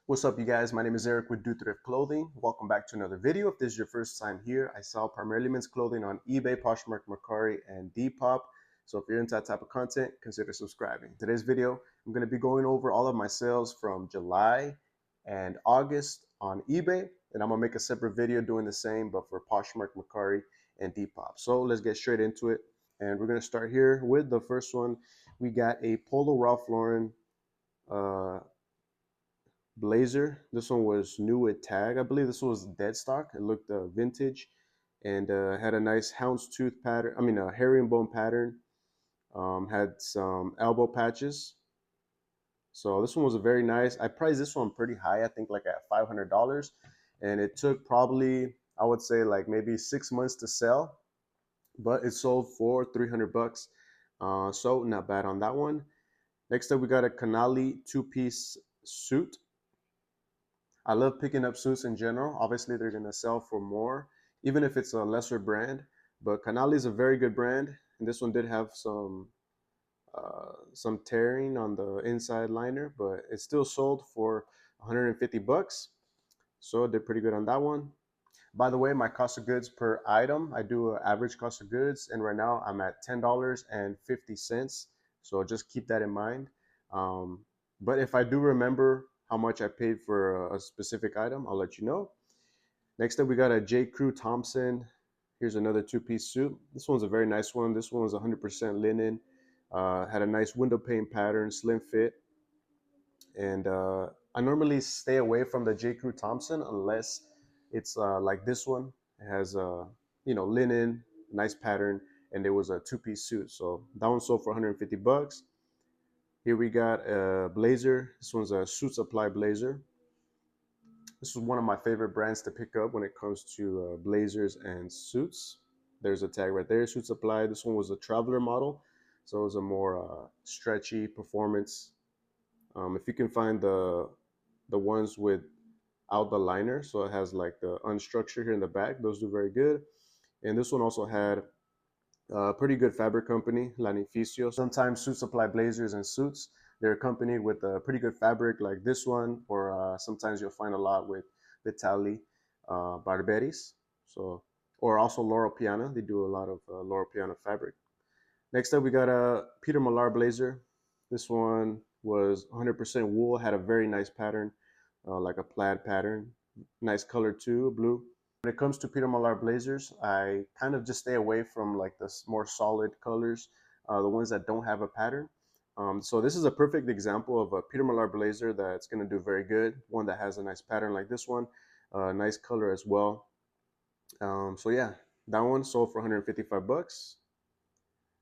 What's up, you guys? My name is Eric with Do Thrift Clothing. Welcome back to another video. If this is your first time here, I sell primarily men's clothing on eBay, Poshmark, Mercari, and Depop. So if you're into that type of content, consider subscribing. Today's video, I'm going to be going over all of my sales from July and August on eBay, and I'm going to make a separate video doing the same, but for Poshmark, Mercari, and Depop. So let's get straight into it. And we're going to start here with the first one. We got a Polo Ralph Lauren blazer. This one was new with tag. I believe this was dead stock. It looked vintage and had a nice houndstooth pattern. I mean, a herringbone pattern. Had some elbow patches. So this one was a very nice. I priced this one pretty high. I think like at $500, and it took probably, I would say, like maybe 6 months to sell, but it sold for 300 bucks. So not bad on that one. Next up, we got a Canali two-piece suit. I love picking up suits in general. Obviously, they're gonna sell for more, even if it's a lesser brand. But Canali is a very good brand, and this one did have some tearing on the inside liner, but it still sold for 150 bucks. So I did pretty good on that one. By the way, my cost of goods per item, I do an average cost of goods, and right now I'm at $10.50. So just keep that in mind. But if I do remember how much I paid for a specific item, I'll let you know. Next up, we got a J.Crew Thompson. Here's another two-piece suit. This one's a very nice one. This one was 100% linen. Had a nice window pane pattern, slim fit. And I normally stay away from the J.Crew Thompson unless it's like this one. It has linen, nice pattern, and it was a two-piece suit. So that one sold for 150 bucks. Here we got a blazer. This one's a Suit Supply blazer. This is one of my favorite brands to pick up when it comes to blazers and suits. There's a tag right there, Suit Supply. This one was a traveler model, so it was a more stretchy performance. If you can find the ones without the liner, so it has like the unstructured here in the back, those do very good. And this one also had a pretty good fabric company, NIFTY.AI. Sometimes Suit Supply blazers and suits, they're accompanied with a pretty good fabric like this one, or sometimes you'll find a lot with Vitali Barberis. So, or also Loro Piana. They do a lot of Loro Piana fabric. Next up, we got a Peter Millar blazer. This one was 100% wool, had a very nice pattern, like a plaid pattern. Nice color too, blue. When it comes to Peter Millar blazers, I kind of just stay away from like the more solid colors, the ones that don't have a pattern. So this is a perfect example of a Peter Millar blazer that's going to do very good. One that has a nice pattern like this one, nice color as well. So yeah, that one sold for 155 bucks.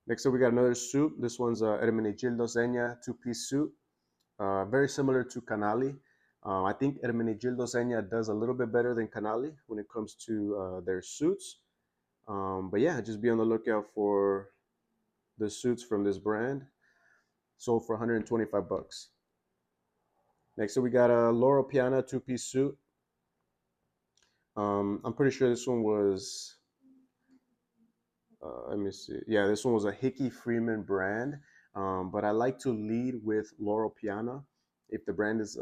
Next up, we got another suit. This one's a Hermenegildo Zegna two-piece suit, very similar to Canali. I think Hermenegildo Zegna does a little bit better than Canali when it comes to their suits. But yeah, just be on the lookout for the suits from this brand. Sold for 125 bucks. Next up, we got a Loro Piana two-piece suit. I'm pretty sure this one was, let me see. Yeah, this one was a Hickey Freeman brand. But I like to lead with Loro Piana. If the brand is,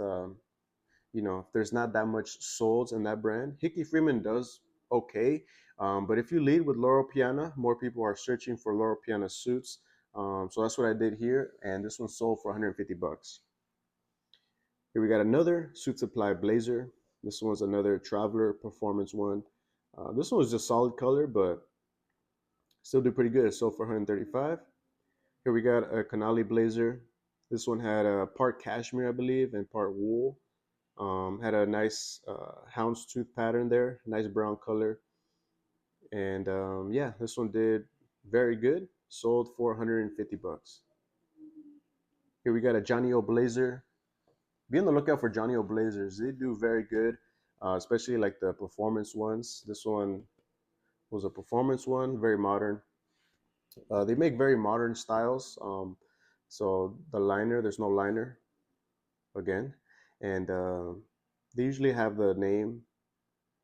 if there's not that much sold in that brand, Hickey Freeman does okay. But if you lead with Loro Piana, more people are searching for Loro Piana suits. So that's what I did here. And this one sold for 150 bucks. Here we got another Suit Supply blazer. This one's another Traveler Performance one. This one was just solid color, but still do pretty good. It sold for 135. Here we got a Canali blazer. This one had a part cashmere, I believe, and part wool. Had a nice houndstooth pattern there, nice brown color. And yeah, this one did very good. Sold for 150 bucks. Here we got a Johnny O blazer. Be on the lookout for Johnny O blazers. They do very good, especially like the performance ones. This one was a performance one, very modern. They make very modern styles. So the liner, there's no liner again. And they usually have the name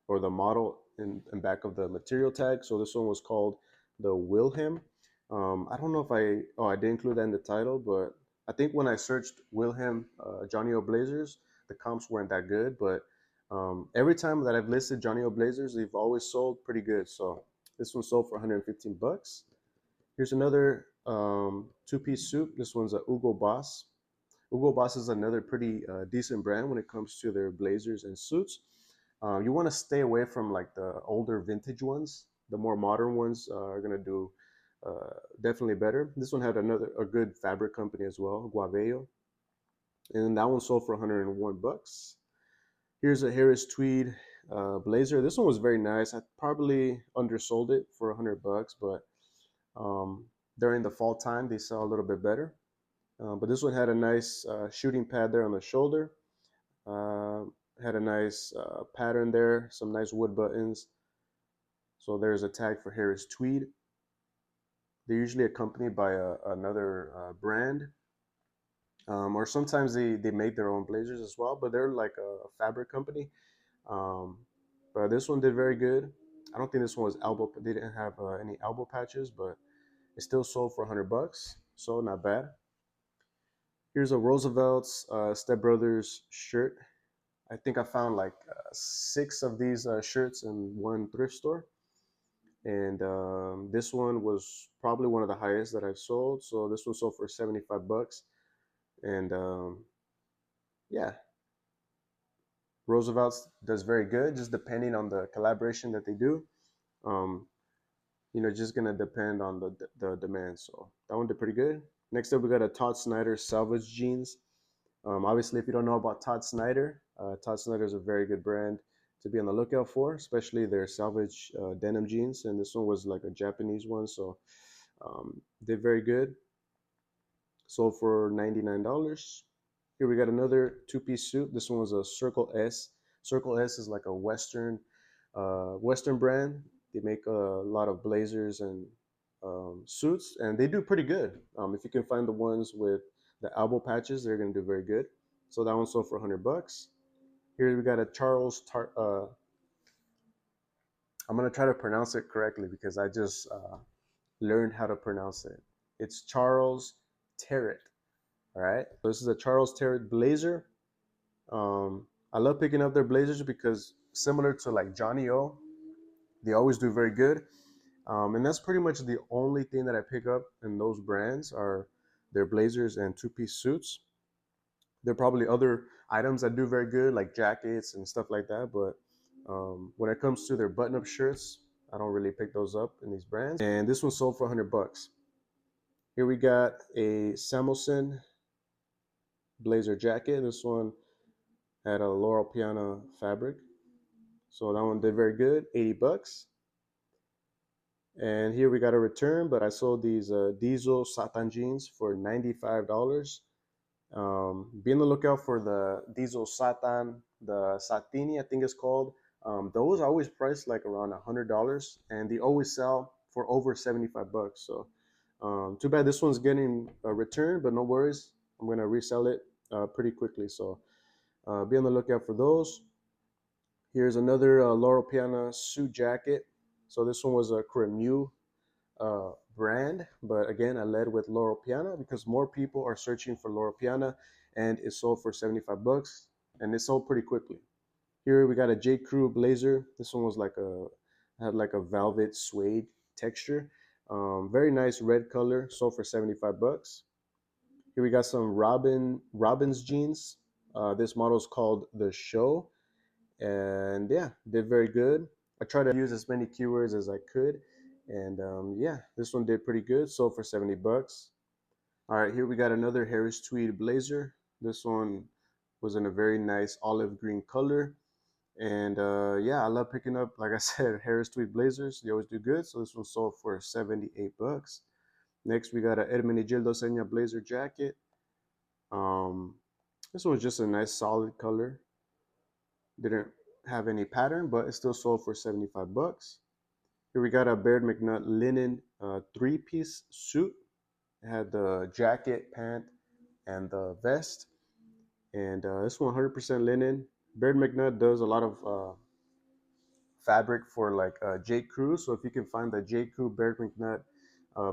or the model in back of the material tag. So this one was called the Wilhelm. I don't know if I did include that in the title, but I think when I searched Wilhelm Johnny O blazers, the comps weren't that good, but every time that I've listed Johnny O blazers, they've always sold pretty good. So this one sold for 115 bucks. Here's another two-piece suit. This one's a Hugo Boss. Hugo Boss is another pretty decent brand when it comes to their blazers and suits. You want to stay away from like the older vintage ones. The more modern ones are gonna do definitely better. This one had a good fabric company as well, Guavello, and that one sold for 101 bucks. Here's a Harris tweed blazer. This one was very nice. I probably undersold it for 100 bucks, but um, during the fall time they sell a little bit better. But this one had a nice shooting pad there on the shoulder. Uh, had a nice pattern there, some nice wood buttons. So there's a tag for Harris tweed. They're usually accompanied by another brand, or sometimes they make their own blazers as well. But they're like a fabric company. Um, but this one did very good. I don't think this one was elbow. They didn't have any elbow patches, but it still sold for 100 bucks. So not bad. Here's a Roosevelt's Step Brothers shirt. I think I found like 6 of these shirts in one thrift store. And this one was probably one of the highest that I've sold. So this one sold for 75 bucks. And yeah, Roosevelt's does very good, just depending on the collaboration that they do. Um, just gonna depend on the demand. So that one did pretty good. Next up, we got a Todd Snyder Salvage Jeans. Obviously, if you don't know about Todd Snyder is a very good brand to be on the lookout for, especially their salvage denim jeans. And this one was like a Japanese one, so did very good. Sold for $99. Here we got another two-piece suit. This one was a Circle S. Circle S is like a Western brand. They make a lot of blazers and suits, and they do pretty good. If you can find the ones with the elbow patches, they're gonna do very good. So that one sold for 100 bucks. Here we got a I'm gonna try to pronounce it correctly because I just learned how to pronounce it. It's Charles Terret. All right. So this is a Charles Terret blazer. I love picking up their blazers because similar to like Johnny O, they always do very good. And that's pretty much the only thing that I pick up in those brands are their blazers and two-piece suits. There are probably other items that do very good, like jackets and stuff like that. But when it comes to their button-up shirts, I don't really pick those up in these brands. And this one sold for 100 bucks. Here we got a Samuelson blazer jacket. This one had a Loro Piana fabric. So that one did very good, 80 bucks. And here we got a return, but I sold these diesel satin jeans for $95. Be on the lookout for the diesel satin, the satini, I think it's called. Those are always priced like around $100, and they always sell for over 75 bucks. So too bad this one's getting a return, but no worries. I'm gonna resell it pretty quickly. So be on the lookout for those. Here's another Loro Piana suit jacket. So this one was a Cremu brand, but again, I led with Loro Piana because more people are searching for Loro Piana, and it sold for 75 bucks, and it sold pretty quickly. Here we got a J.Crew blazer. This one was had like a velvet suede texture. Very nice red color, sold for 75 bucks. Here we got some Robin's jeans. This model is called the Show, and yeah, did very good. I tried to use as many keywords as I could, and yeah, this one did pretty good. Sold for 70 bucks. All right, here we got another Harris tweed blazer. This one was in a very nice olive green color, and yeah, I love picking up, like I said, Harris tweed blazers. They always do good. So this one sold for 78 bucks. Next, we got a Hermenegildo Seña blazer jacket. Um, this one was just a nice solid color. Didn't have any pattern, but it still sold for 75 bucks. Here we got a Baird McNutt linen three-piece suit. It had the jacket, pant, and the vest. And this one 100% linen. Baird McNutt does a lot of fabric for like J.Crew. So if you can find the J.Crew Baird McNutt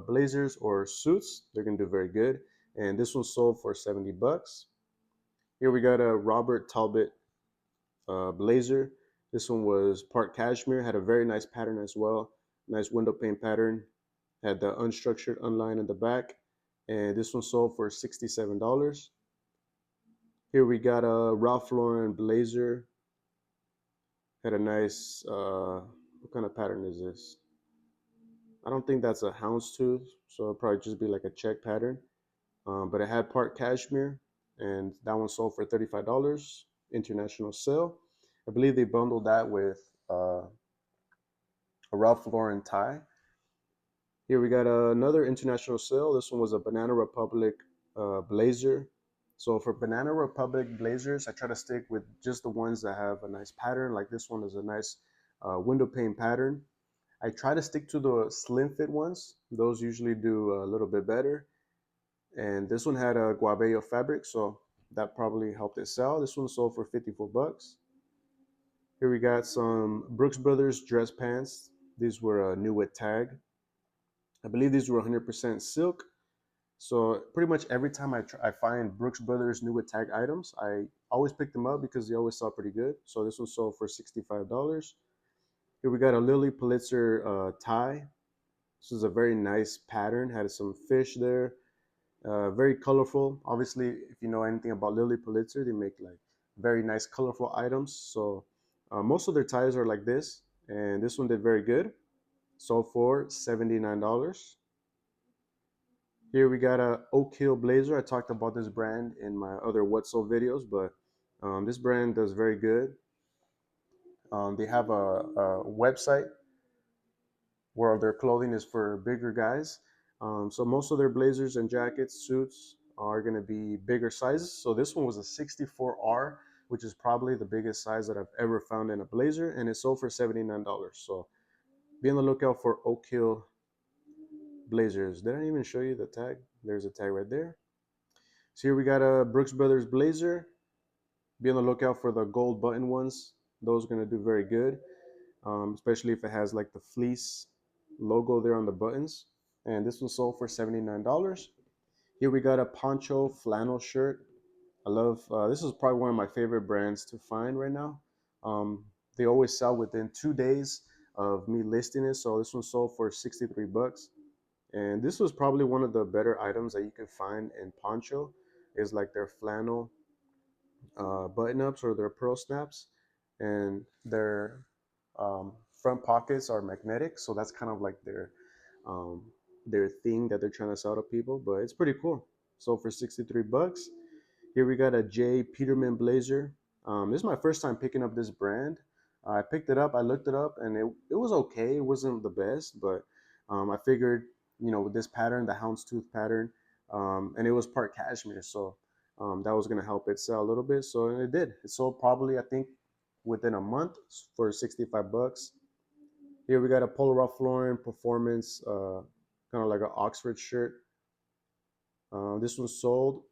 blazers or suits, they're gonna do very good. And this one sold for 70 bucks. Here we got a Robert Talbot blazer. This one was part cashmere, had a very nice pattern as well. Nice window pane pattern. Had the unstructured unline in the back. And this one sold for $67. Here we got a Ralph Lauren blazer. Had a nice, what kind of pattern is this? I don't think that's a houndstooth, so it'll probably just be like a check pattern. But it had part cashmere, and that one sold for $35. International sale. I believe they bundled that with a Ralph Lauren tie. Here we got another international sale. This one was a Banana Republic blazer. So for Banana Republic blazers, I try to stick with just the ones that have a nice pattern. Like this one is a nice window pane pattern. I try to stick to the slim fit ones. Those usually do a little bit better. And this one had a Guabello fabric, so that probably helped it sell. This one sold for 54 bucks. Here we got some Brooks Brothers dress pants. These were new with tag. I believe these were 100% silk. So pretty much every time I find Brooks Brothers new with tag items, I always pick them up because they always sell pretty good. So this one sold for $65. Here we got a Lilly Pulitzer tie. This is a very nice pattern. Had some fish there. Very colorful. Obviously, if you know anything about Lilly Pulitzer, they make like very nice colorful items. So most of their ties are like this, and this one did very good. Sold for $79. Here we got a Oak Hill blazer. I talked about this brand in my other What Sold videos, but this brand does very good. They have a website where their clothing is for bigger guys. So most of their blazers and jackets, suits are going to be bigger sizes. So this one was a 64R, which is probably the biggest size that I've ever found in a blazer, and it sold for $79. So be on the lookout for Oak Hill blazers. Did I even show you the tag? There's a tag right there. So here we got a Brooks Brothers blazer. Be on the lookout for the gold button ones. Those are going to do very good, especially if it has like the fleece logo there on the buttons. And this one sold for $79. Here we got a poncho flannel shirt. I love, this is probably one of my favorite brands to find right now. They always sell within 2 days of me listing it. So this one sold for 63 bucks. And this was probably one of the better items that you can find in poncho is like their flannel button ups or their pearl snaps. And their front pockets are magnetic. So that's kind of like um, their thing that they're trying to sell to people, but it's pretty cool. So for 63 bucks, here we got a J. Peterman blazer. This is my first time picking up this brand. I picked it up, I looked it up, and it was okay. It wasn't the best, but I figured, with this pattern, the houndstooth pattern, and it was part cashmere, so that was going to help it sell a little bit. So and it did. It sold probably, I think, within a month for 65 bucks. Here we got a Polo Ralph Lauren performance, kind of like an Oxford shirt. This one sold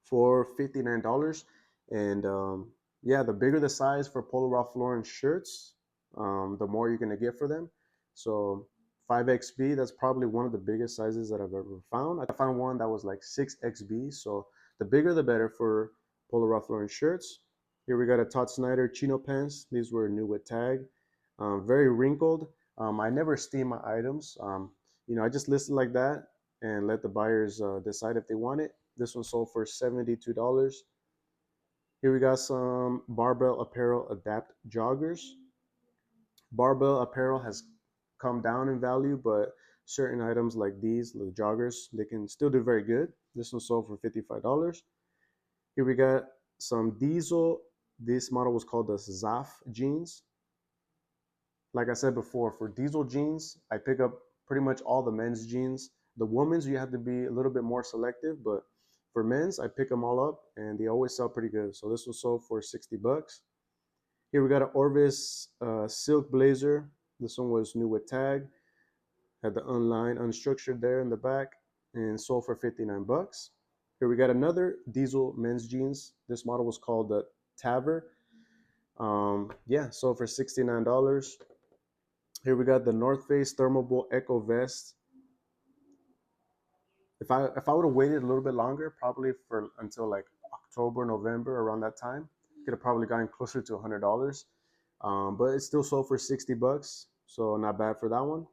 for $59. And yeah, the bigger the size for Polo Ralph Lauren shirts, the more you're going to get for them. So 5XB, that's probably one of the biggest sizes that I've ever found. I found one that was like 6XB. So the bigger the better for Polo Ralph Lauren shirts. Here we got a Todd Snyder chino pants. These were new with tag. Very wrinkled. I never steam my items. I just list it like that and let the buyers decide if they want it. This one sold for $72. Here we got some Barbell Apparel Adapt joggers. Barbell Apparel has come down in value, but certain items like these, the joggers, they can still do very good. This one sold for $55. Here we got some Diesel. This model was called the Zaf jeans. Like I said before, for Diesel jeans, I pick up pretty much all the men's jeans. The women's, you have to be a little bit more selective, but for men's, I pick them all up and they always sell pretty good. So this was sold for 60 bucks. Here we got an Orvis silk blazer. This one was new with tag. Had the unlined, unstructured there in the back and sold for 59 bucks. Here we got another Diesel men's jeans. This model was called the Taver. Yeah, sold for $69. Here we got the North Face Thermoball Echo Vest. If I would have waited a little bit longer, probably until like October, November, around that time. Could have probably gotten closer to $100, but it still sold for 60 bucks, so not bad for that one.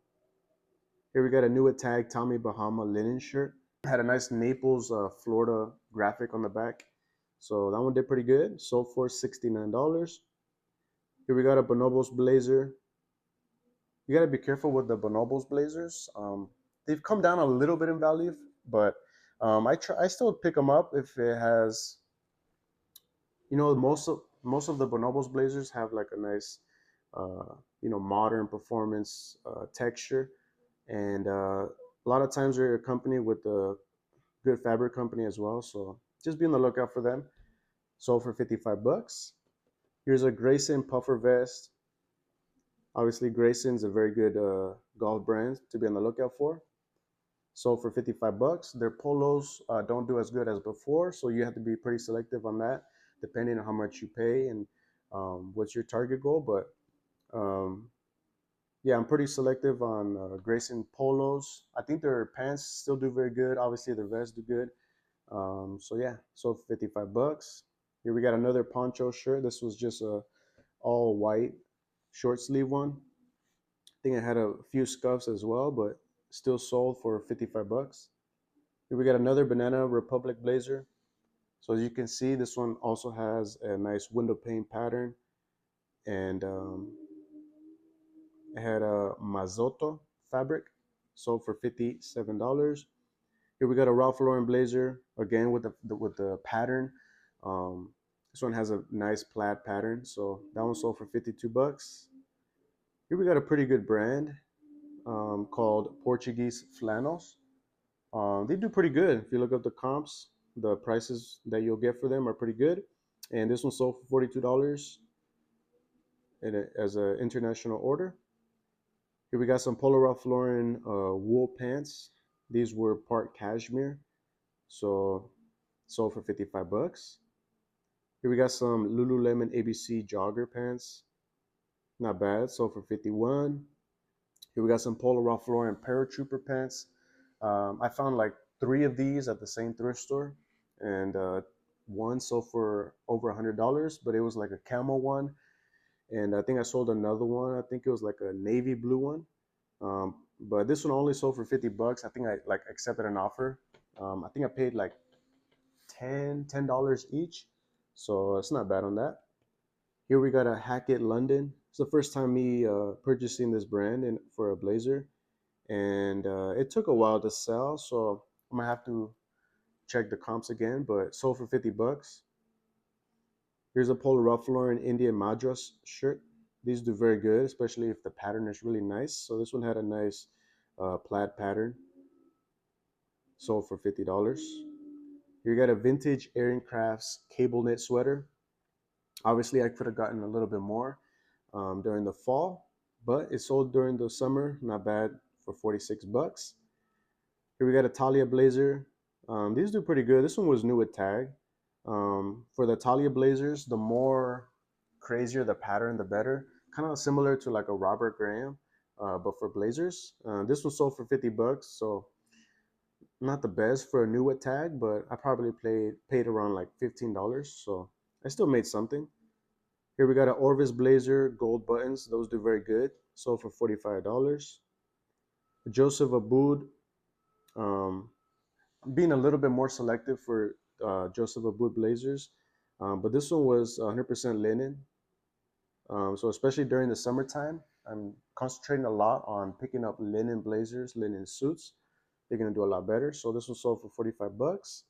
Here we got a new tag Tommy Bahama linen shirt. Had a nice Naples, Florida graphic on the back, so that one did pretty good. Sold for $69. Here we got a Bonobos blazer. You got to be careful with the Bonobos blazers. They've come down a little bit in value, but I still pick them up if it has, most of the Bonobos blazers have like a nice, modern performance texture, and a lot of times they're accompanied with a good fabric company as well. So just be on the lookout for them. Sold for 55 bucks. Here's a Grayson puffer vest. Obviously, Grayson's a very good golf brand to be on the lookout for. Sold for 55 bucks. Their polos don't do as good as before, so you have to be pretty selective on that, depending on how much you pay and what's your target goal. But yeah, I'm pretty selective on Grayson polos. I think their pants still do very good. Obviously, their vests do good. So yeah, sold for 55 bucks. Here we got another poncho shirt. This was just a all white short sleeve one. I think it had a few scuffs as well, but still sold for 55 bucks. Here we got another Banana Republic blazer. So as you can see, this one also has a nice window pane pattern, and it had a Mazzotto fabric. Sold for $57. Here we got a Ralph Lauren blazer again with the pattern. This one has a nice plaid pattern, so that one sold for 52 bucks. Here we got a pretty good brand called Portuguese Flannels. They do pretty good. If you look up the comps, the prices that you'll get for them are pretty good. And this one sold for $42 as an international order. Here we got some Polo Ralph Lauren wool pants. These were part cashmere, so sold for 55 bucks. Here we got some Lululemon ABC jogger pants. Not bad, sold for 51. Here we got some Polo Ralph Lauren paratrooper pants. I found like 3 of these at the same thrift store, and one sold for over $100, but it was like a camel one, and I think I sold another one. I think it was like a navy blue one, but this one only sold for 50 bucks. I think I like accepted an offer. I think I paid like $10 each, so it's not bad on that. Here we got a Hackett London. It's the first time me purchasing this brand and for a blazer, and it took a while to sell, so I'm gonna have to check the comps again, but sold for 50 bucks. Here's a Polo Ralph Lauren Indian Madras shirt. These do very good, especially if the pattern is really nice. So this one had a nice plaid pattern. Sold for $50. Here you got a vintage Erin Crafts cable knit sweater. Obviously, I could have gotten a little bit more during the fall, but it sold during the summer. Not bad for 46 bucks. Here we got a Talia blazer. These do pretty good. This one was new with tag. For the Talia blazers, the more crazier the pattern, the better. Kind of similar to like a Robert Graham, but for blazers. This one sold for 50 bucks, so not the best for a new with tag, but I probably paid around like $15, so I still made something. Here we got an Orvis blazer, gold buttons. Those do very good. Sold for $45. Joseph Abboud. Being a little bit more selective for Joseph Abboud blazers, but this one was 100% linen. So especially during the summertime, I'm concentrating a lot on picking up linen blazers, linen suits. They're gonna do a lot better. So this one sold for 45 bucks.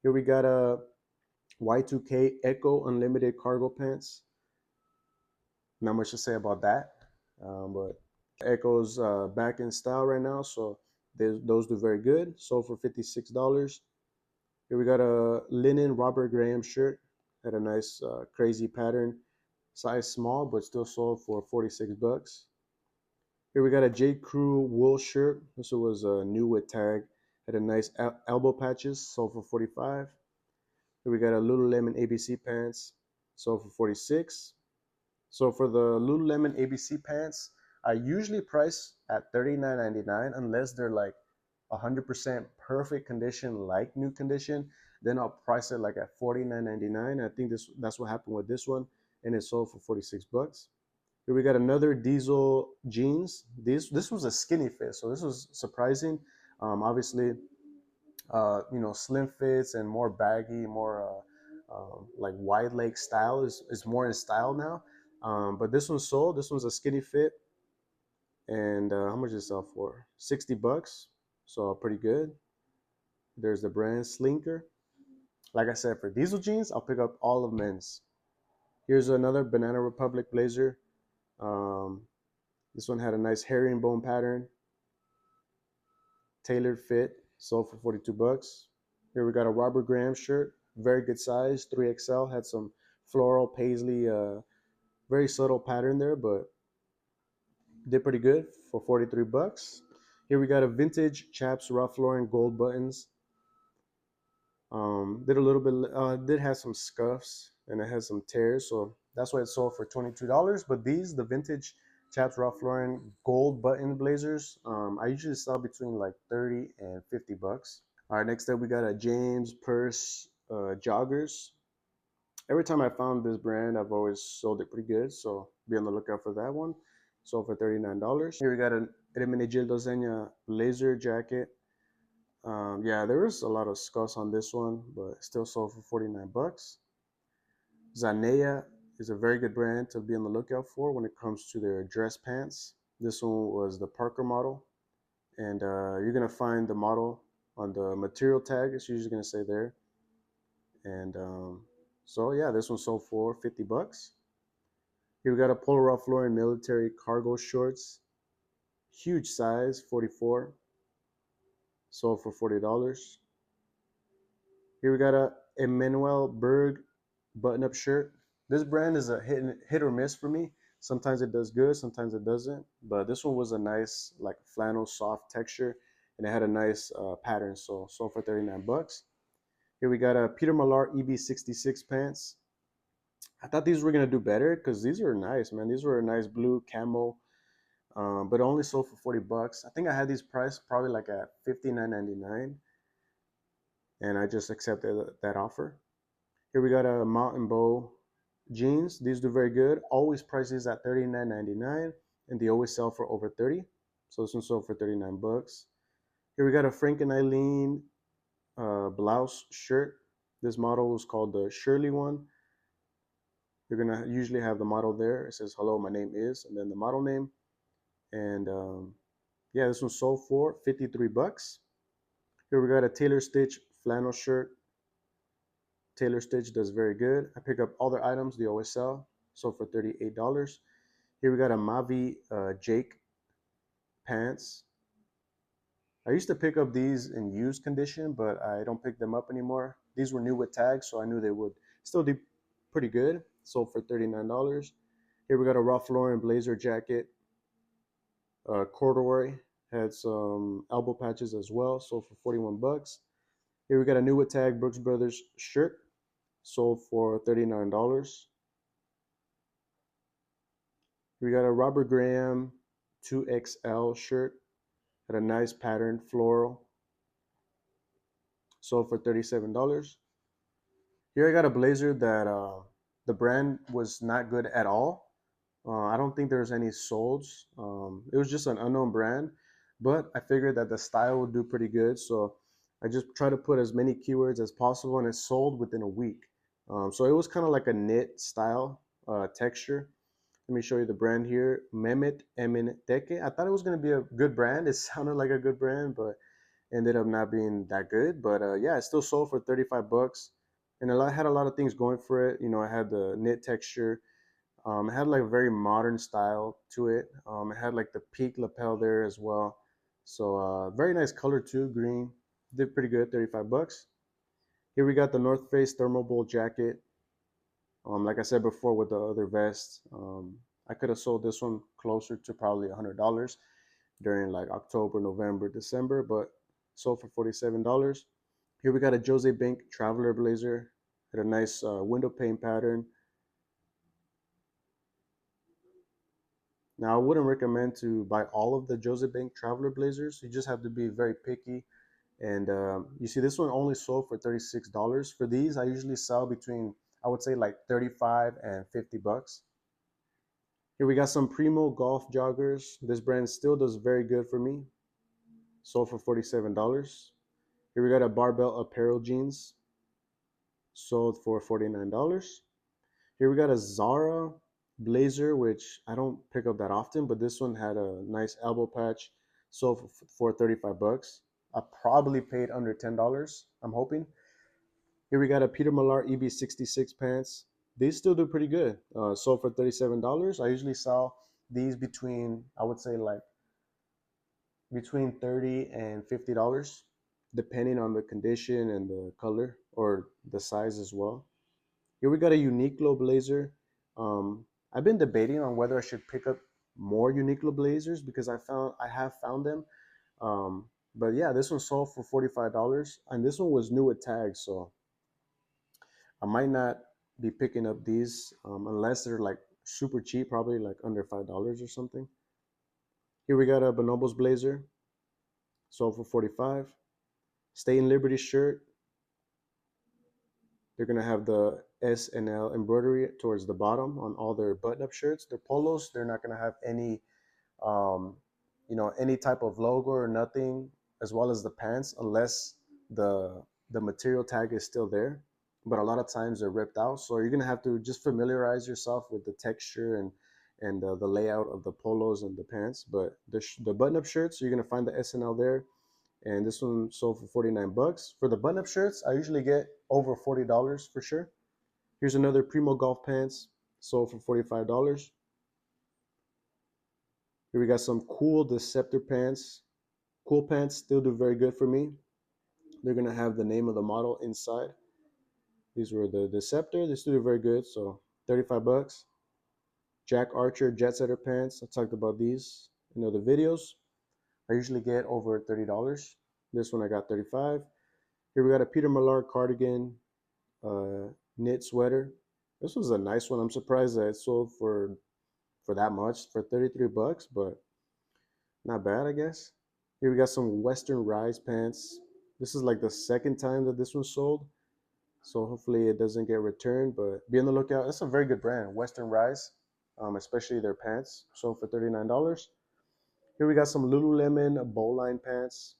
Here we got a Y2K Echo Unlimited cargo pants. Not much to say about that, but Echo's back in style right now, so those do very good. Sold for $56. Here we got a linen Robert Graham shirt. Had a nice crazy pattern, size small, but still sold for 46 bucks. Here we got a J.Crew wool shirt. This was new with tag. Had a nice elbow patches, sold for 45. Here we got a Lululemon ABC pants, sold for 46. So for the Lululemon ABC pants, I usually price at $39.99 unless they're like 100% perfect condition, like new condition. Then I'll price it like at $49.99. I think that's what happened with this one, and it sold for 46 bucks. Here we got another diesel jeans. This was a skinny fit, so this was surprising. Obviously, slim fits and more baggy, more like wide leg style is more in style now. But this one sold. This one's a skinny fit, and how much did it sell for? 60 bucks. So pretty good. There's the brand Slinker. Like I said, for diesel jeans, I'll pick up all of men's. Here's another Banana Republic blazer. Um, this one had a nice herringbone pattern, tailored fit, sold for 42 bucks. Here we got a Robert Graham shirt, very good size, 3XL, had some floral paisley, very subtle pattern there, but did pretty good for 43 bucks. Here we got a vintage Chaps Ralph Lauren gold buttons. Did a little bit, did have some scuffs and it has some tears, so that's why it sold for $22. But these, the vintage Chaps Ralph Lauren gold button blazers, I usually sell between like 30 and 50 bucks. All right, next up we got a James Purse joggers. Every time I found this brand, I've always sold it pretty good, so be on the lookout for that one. Sold for $39. Here we got an Hermenegildo Zegna blazer jacket. Yeah, there was a lot of scuffs on this one, but still sold for 49 bucks. Zanea is a very good brand to be on the lookout for when it comes to their dress pants. This one was the Parker model, and you're gonna find the model on the material tag. It's usually gonna say there. And so yeah, this one sold for 50 bucks. Here we got a Polo Ralph Lauren military cargo shorts, huge size, 44, sold for $40. Here we got a Emmanuel Berg button-up shirt. This brand is a hit or miss for me. Sometimes it does good, sometimes it doesn't. But this one was a nice, like flannel, soft texture, and it had a nice pattern. So sold for 39 bucks. Here we got a Peter Millar EB66 pants. I thought these were gonna do better because these are nice, man. These were a nice blue camo, but only sold for 40 bucks. I think I had these priced probably like at $59.99, and I just accepted that offer. Here we got a Mountain Bow jeans. These do very good. Always prices at $39.99, and they always sell for over 30. So this one sold for 39 bucks. Here we got a Frank and Eileen blouse shirt. This model was called the Shirley one. You're gonna usually have the model there. It says, "Hello, my name is," and then the model name. And yeah, this one sold for 53 bucks. Here we got a Tailor Stitch flannel shirt. Tailor Stitch does very good. I pick up all their items. They always sell. Sold for $38. Here we got a Mavi Jake pants. I used to pick up these in used condition, but I don't pick them up anymore. These were new with tags, so I knew they would still do pretty good. Sold for $39. Here we got a Ralph Lauren blazer jacket. Corduroy had some elbow patches as well. Sold for 41 bucks. Here we got a new with tag Brooks Brothers shirt. Sold for $39. We got a Robert Graham 2XL shirt. Had a nice pattern, floral. Sold for $37. Here I got a blazer that the brand was not good at all. I don't think there's any solds. It was just an unknown brand, but I figured that the style would do pretty good. So I just try to put as many keywords as possible, and it sold within a week. So it was kind of like a knit style texture. Let me show you the brand here, Mehmet Emin Teke. I thought it was going to be a good brand. It sounded like a good brand, but ended up not being that good. But yeah, it still sold for 35 bucks. And had a lot of things going for it. You know, it had the knit texture. It had like a very modern style to it. It had like the peak lapel there as well. So very nice color too, green. Did pretty good, 35 bucks. Here we got the North Face thermal bowl jacket. Like I said before with the other vest, I could have sold this one closer to probably $100 during like October, November, December, but sold for $47. Here we got a Jose Bank Traveler blazer. Had a nice window pane pattern. Now, I wouldn't recommend to buy all of the Jose Bank Traveler blazers. You just have to be very picky And you see, this one only sold for $36. For these, I usually sell between, I would say, like 35 and 50 bucks. Here we got some Primo golf joggers. This brand still does very good for me. Sold for $47. Here we got a barbell apparel jeans. Sold for $49. Here we got a Zara blazer, which I don't pick up that often, but this one had a nice elbow patch. Sold for 35 bucks. I probably paid under $10, I'm hoping. Here we got a Peter Millar EB66 pants. These still do pretty good. Sold for $37. I usually sell these between, I would say, like between $30 and $50, depending on the condition and the color or the size as well. Here we got a Uniqlo blazer. I've been debating on whether I should pick up more Uniqlo blazers because I have found them. But yeah, this one sold for $45, and this one was new with tags, so I might not be picking up these unless they're like super cheap, probably like under $5 or something. Here we got a Bonobos blazer, sold for 45. Stay in Liberty shirt. They're gonna have the S and L embroidery towards the bottom on all their button-up shirts. Their polos, they're not gonna have any, um, any type of logo or nothing, as well as the pants, unless the material tag is still there. But a lot of times they're ripped out, so you're gonna have to just familiarize yourself with the texture and the layout of the polos and the pants. But the button-up shirts, you're gonna find the S and L there, and this one sold for 49 bucks. For the button-up shirts, I usually get over $40 for sure. Here's another Primo golf pants, sold for $45. Here we got some cool Deceptor pants. Cool pants still do very good for me. They're gonna have the name of the model inside. These were the Deceptor. They still do very good, so 35 bucks. Jack Archer Jet Setter pants. I talked about these in other videos. I usually get over $30. This one I got 35. Here we got a Peter Millar cardigan, knit sweater. This was a nice one. I'm surprised that it sold for that much, for 33 bucks, but not bad, I guess. Here we got some Western Rise pants. This is like the second time that this one sold, so hopefully it doesn't get returned, but be on the lookout. It's a very good brand, Western Rise, especially their pants. Sold for $39. Here we got some Lululemon bowline pants.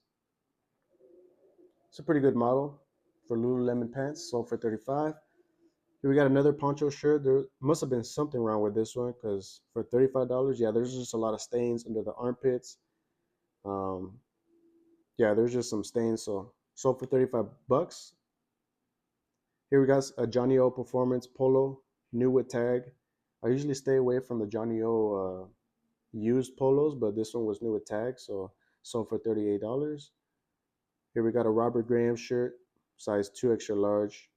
It's a pretty good model for Lululemon pants. Sold for 35. Here we got another poncho shirt. There must have been something wrong with this one because for $35, yeah, there's just a lot of stains under the armpits. Um, yeah, there's just some stains. So sold for 35 bucks. Here we got a Johnny O Performance Polo, new with tag. I usually stay away from the Johnny O used polos, but this one was new with tag, so sold for $38. Here we got a Robert Graham shirt, size 2 extra large.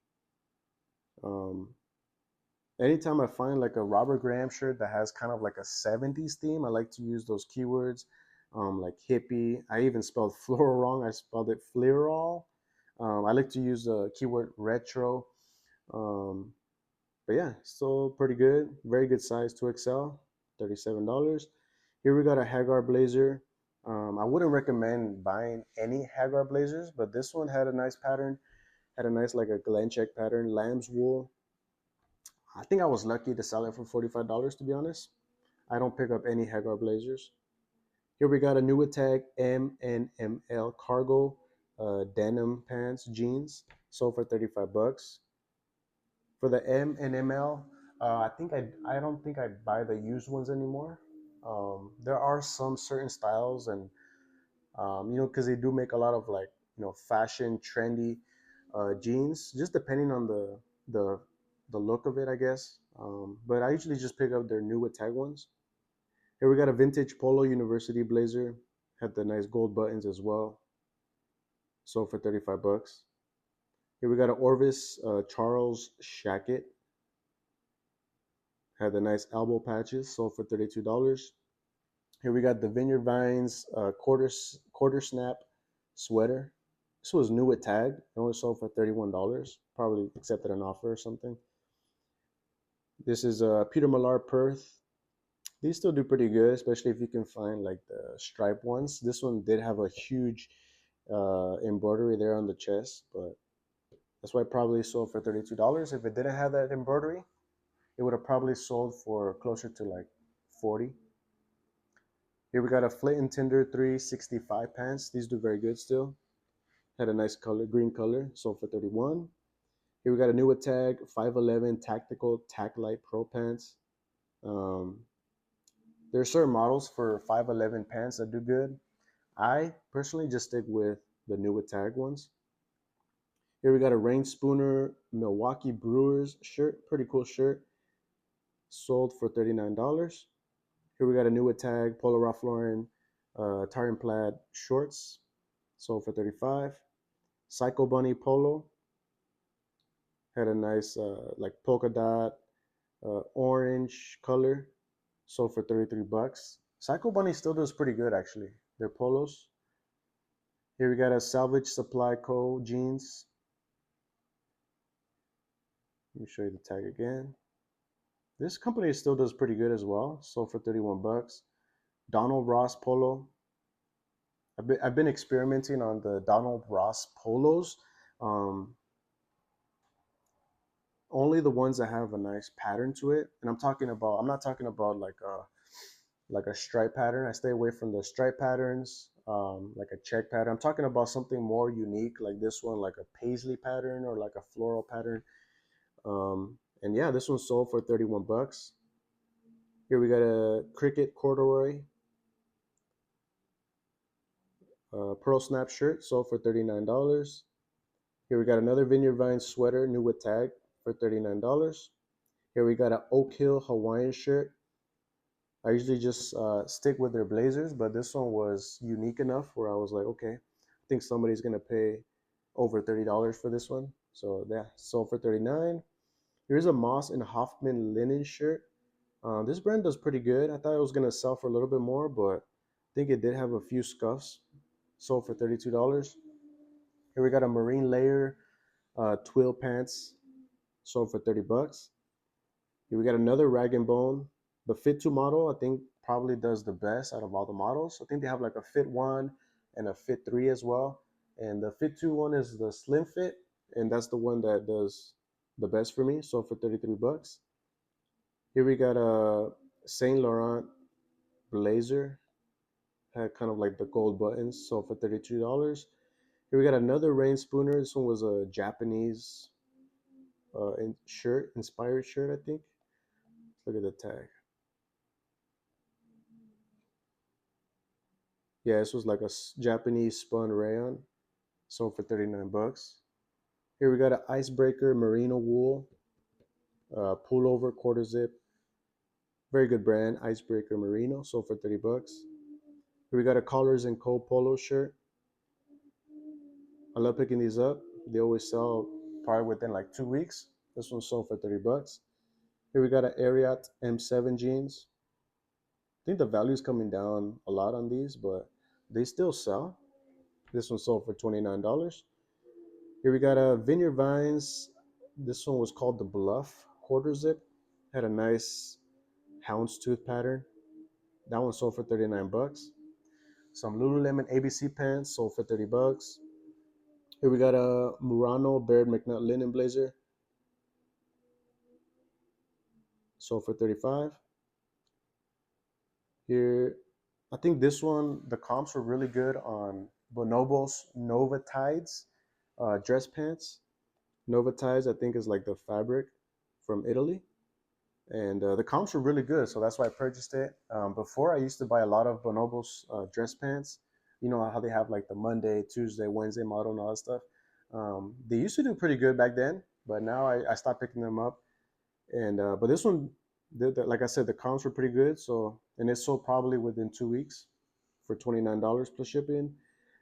Um, Anytime I find like a Robert Graham shirt that has kind of like a 70s theme, I like to use those keywords, like hippie. I even spelled floral wrong. I spelled it fleral. I like to use the keyword retro. Um, but yeah, still pretty good. Very good size 2XL, $37. Here we got a Hagar blazer. I wouldn't recommend buying any Hagar blazers, but this one had a nice pattern, had a nice like a Glen check pattern, lamb's wool. I think I was lucky to sell it for $45, to be honest. I don't pick up any Hagar blazers. Here we got a new tag M and ML cargo denim pants jeans, sold for 35 bucks. For the M and ML, I don't think I buy the used ones anymore. There are some certain styles, and because they do make a lot of like fashion trendy jeans, just depending on the the look of it, I guess. But I usually just pick up their new with tag ones. Here we got a vintage Polo University blazer. Had the nice gold buttons as well. Sold for 35 bucks. Here we got an Orvis Charles Shacket. Had the nice elbow patches. Sold for $32. Here we got the Vineyard Vines quarter snap sweater. This was new with tag. It only sold for $31. Probably accepted an offer or something. This is Peter Millar Perth. These still do pretty good, especially if you can find like the stripe ones. This one did have a huge embroidery there on the chest, but that's why it probably sold for $32. If it didn't have that embroidery, it would have probably sold for closer to like 40. Here we got a Flint and Tinder 365 pants. These do very good still. Had a nice color, green color, sold for 31. Here we got a new tag 511 tactical tack light pro pants. Um, there are certain models for 511 pants that do good. I personally just stick with the new tag ones. Here we got a Rain Spooner Milwaukee Brewers shirt, pretty cool shirt, sold for $39. Here we got a new tag Polo Ralph Lauren tartan plaid shorts, sold for 35. Psycho Bunny Polo had a nice like polka dot orange color, sold for 33 bucks. Psycho Bunny still does pretty good actually. Their polos. Here we got a Salvage Supply Co. jeans. Let me show you the tag again. This company still does pretty good as well. Sold for 31 bucks. Donald Ross polo. I've been experimenting on the Donald Ross polos. Um, Only the ones that have a nice pattern to it. And I'm not talking about like a stripe pattern. I stay away from the stripe patterns, like a check pattern. I'm talking about something more unique, like this one, like a paisley pattern or like a floral pattern. And yeah, this one sold for 31 bucks. Here we got a cricket corduroy pearl snap shirt, sold for $39. Here we got another Vineyard Vines sweater, new with tag, for $39. Here we got an Oak Hill Hawaiian shirt. I usually just stick with their blazers, but this one was unique enough where I was like, okay, I think somebody's gonna pay over $30 for this one. So yeah, sold for 39. Here's a Moss and Hoffman linen shirt. This brand does pretty good. I thought it was gonna sell for a little bit more, but I think it did have a few scuffs. Sold for $32. Here we got a marine layer twill pants, sold for 30 bucks. Here we got another rag and bone. The Fit 2 model, I think probably does the best out of all the models. I think they have like a Fit 1 and a Fit 3 as well. And the Fit 2 one is the slim fit, and that's the one that does the best for me. Sold for 33 bucks. Here we got a Saint Laurent blazer, had kind of like the gold buttons, sold for $32. Here we got another Rain Spooner. This one was a Japanese inspired shirt, I think. Look at the tag. Yeah, this was like a Japanese spun rayon, sold for 39 bucks. Here we got an Icebreaker merino wool pullover quarter zip. Very good brand, Icebreaker merino, sold for 30 bucks. Here we got a Collars and Co polo shirt. I love picking these up. They always sell probably within like 2 weeks. This one sold for 30 bucks. Here we got an Ariat M7 jeans. I think the value is coming down a lot on these, but they still sell. This one sold for $29. Here we got a Vineyard Vines. This one was called the Bluff quarter zip. Had a nice houndstooth pattern. That one sold for 39 bucks. Some Lululemon ABC pants sold for 30 bucks. Here we got a Murano Baird McNutt linen blazer. Sold for 35. Here, I think this one, the comps were really good on Bonobos Nova Tides dress pants. Nova Tides, I think, is like the fabric from Italy. And the comps were really good, so that's why I purchased it. Before, I used to buy a lot of Bonobos dress pants. You know how they have like the Monday, Tuesday, Wednesday model and all that stuff. They used to do pretty good back then, but now I stopped picking them up. And but this one, like I said, the comps were pretty good. So and it sold probably within 2 weeks for $29 plus shipping.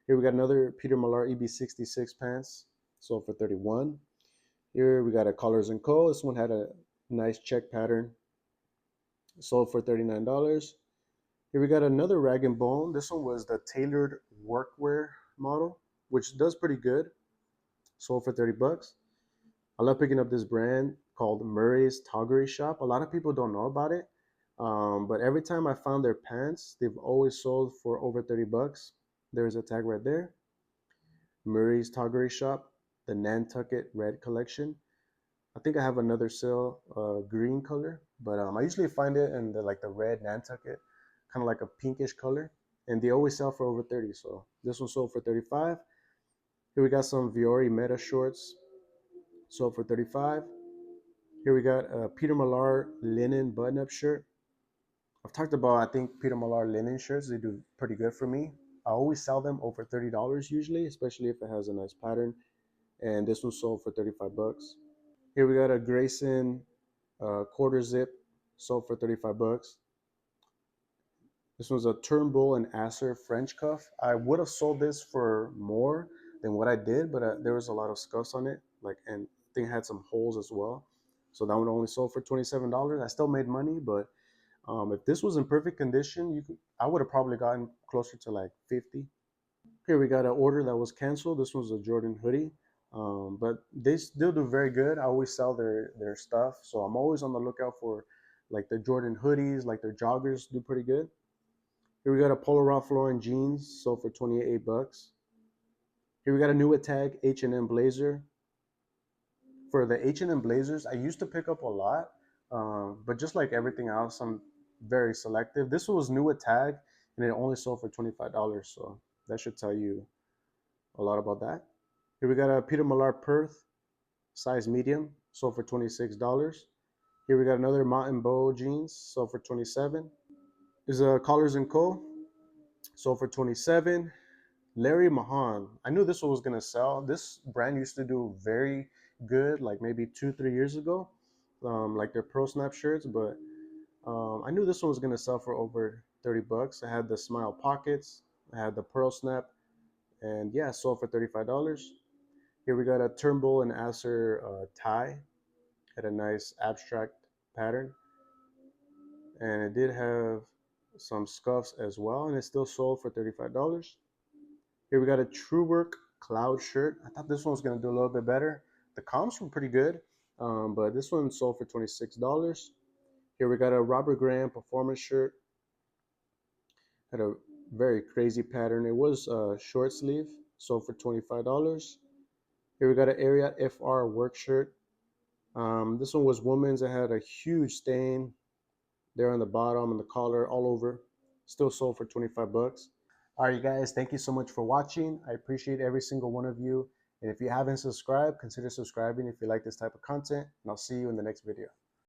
Here we got another Peter Millar EB66 pants, sold for 31. Here we got a Collars and Co. This one had a nice check pattern, sold for $39. Here we got another Rag and Bone. This one was the tailored workwear model, which does pretty good. Sold for 30 bucks. I love picking up this brand called Murray's Toggery Shop. A lot of people don't know about it, but every time I found their pants, they've always sold for over 30 bucks. There's a tag right there. Murray's Toggery Shop, the Nantucket Red Collection. I think I have another sale, green color, but I usually find it in the like the red Nantucket, kind of like a pinkish color, and they always sell for over 30. So this one sold for 35. Here we got some Viore Meta shorts, sold for 35. Here we got a Peter Millar linen button-up shirt. I've talked about, I think Peter Millar linen shirts, they do pretty good for me. I always sell them over $30 usually, especially if it has a nice pattern. And this one sold for 35 bucks. Here we got a Grayson quarter zip, sold for 35 bucks. This one's a Turnbull and Asser French cuff. I would have sold this for more than what I did, but there was a lot of scuffs on it, like, and I think it had some holes as well. So that one only sold for $27. I still made money, but if this was in perfect condition, I would have probably gotten closer to like 50. Here we got an order that was canceled. This was a Jordan hoodie, but they still do very good. I always sell their stuff, so I'm always on the lookout for like the Jordan hoodies, like their joggers do pretty good. Here we got a Polo Ralph Lauren jeans, sold for 28 bucks. Here we got a new tag H&M blazer. For the H&M blazers, I used to pick up a lot, but just like everything else, I'm very selective. This was new tag, and it only sold for $25, so that should tell you a lot about that. Here we got a Peter Millar Perth, size medium, sold for $26. Here we got another Mountain Bow jeans, sold for 27. There's a Collars and Co, sold for 27. Larry Mahan, I knew this one was gonna sell. This brand used to do very good, like maybe 2-3 years ago, like their Pro Snap shirts. But I knew this one was gonna sell for over 30 bucks. I had the Smile pockets, I had the Pearl Snap, and yeah, sold for $35. Here we got a Turnbull and Asser tie, had a nice abstract pattern, and it did have some scuffs as well, and it still sold for $35. Here we got a True Work Cloud shirt. I thought this one was gonna do a little bit better. The comps were pretty good, but this one sold for $26. Here we got a Robert Graham performance shirt. Had a very crazy pattern. It was short sleeve, sold for $25. Here we got an Ariat FR work shirt. This one was women's. It had a huge stain there on the bottom and the collar all over. Still sold for 25 bucks. All right, you guys, thank you so much for watching. I appreciate every single one of you. And if you haven't subscribed, consider subscribing if you like this type of content. And I'll see you in the next video.